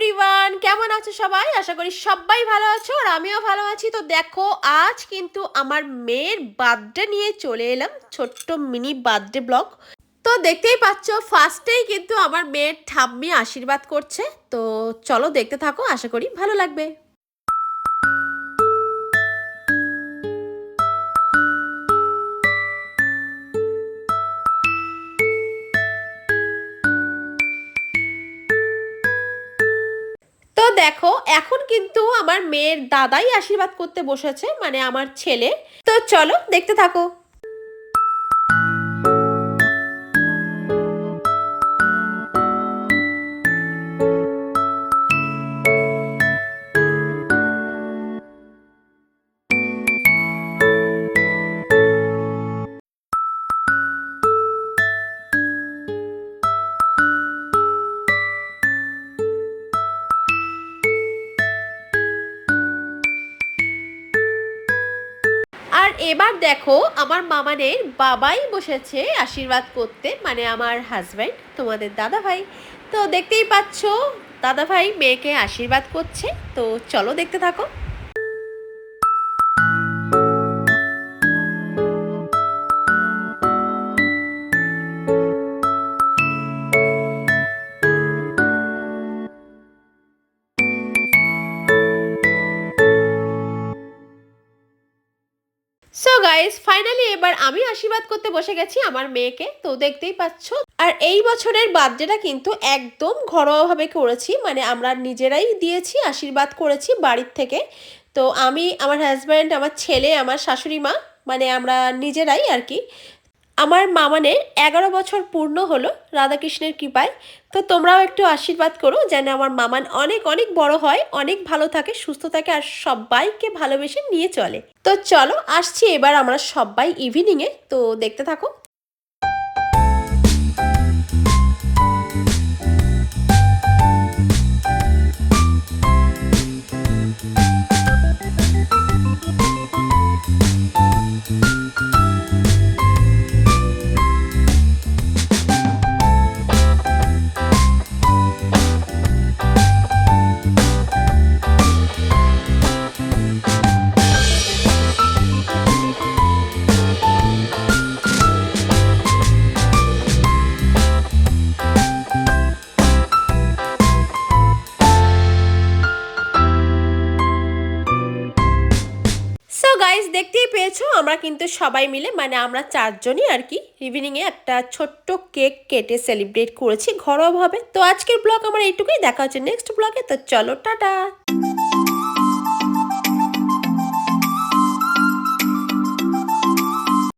Everyone, কেমন আছো সবাই? আশা করি সবাই ভালো আছো আর আমিও ভালো আছি। তো দেখো, আজ কিন্তু আমার মেয়ের বার্থডে নিয়ে চলে এলাম, ছোট্ট মিনি বার্থডে ব্লগ। তো দেখতেই পাচ্ছ, ফার্স্টেই কিন্তু আমার মেয়ের ঠাম্মি আশীর্বাদ করছে। তো চলো দেখতে থাকো, আশা করি ভালো লাগবে। তো দেখো, এখন কিন্তু আমার মেয়ের দাদাই আশীর্বাদ করতে বসেছে, মানে আমার ছেলে। তো চলো দেখতে থাকো। আর এবার দেখো, আমার মামানের বাবাই বসেছে আশীর্বাদ করতে, মানে আমার হাজব্যান্ড, তোমাদের দাদা ভাই। তো দেখতেই পাচ্ছ, দাদা ভাই মেয়েকে আশীর্বাদ করছে। তো চলো দেখতে থাকো। সো গাইস, ফাইনালি এবার আমি আশীর্বাদ করতে বসে গেছি আমার মেয়েকে। তো দেখতেই পাচ্ছ, আর এই বছরের বার্থডেটা কিন্তু একদম ঘরোয়াভাবে করেছি, মানে আমরা নিজেরাই দিয়েছি, আশীর্বাদ করেছি বাড়ির থেকে। তো আমি, আমার হাজব্যান্ড, আমার ছেলে, আমার শাশুড়ি মা, মানে আমরা নিজেরাই আর কি। আমার মামানের 11 বছর পূর্ণ হলো রাধাকৃষ্ণের কৃপায়। তো তোমরাও একটু আশীর্বাদ করো যেন আমার মামান অনেক অনেক বড় হয়, অনেক ভালো থাকে, সুস্থ থাকে আর সবাইকে ভালোবেসে নিয়ে চলে। তো চলো, আসছি এবার আমরা সবাই ইভিনিংয়ে। তো দেখতে থাকো। সো গাইস, দেখতেই পেয়েছো, আমরা কিন্তু সবাই মিলে, মানে আমরা চারজনই আর কি, ইভিনিংয়ে একটা ছোট্ট কেক কেটে সেলিব্রেট করেছি ঘরোয়াভাবে। তো আজকের ব্লগ আমার এইটুকুই, দেখা হচ্ছে নেক্সট ব্লগে। তো চলো, টাটা।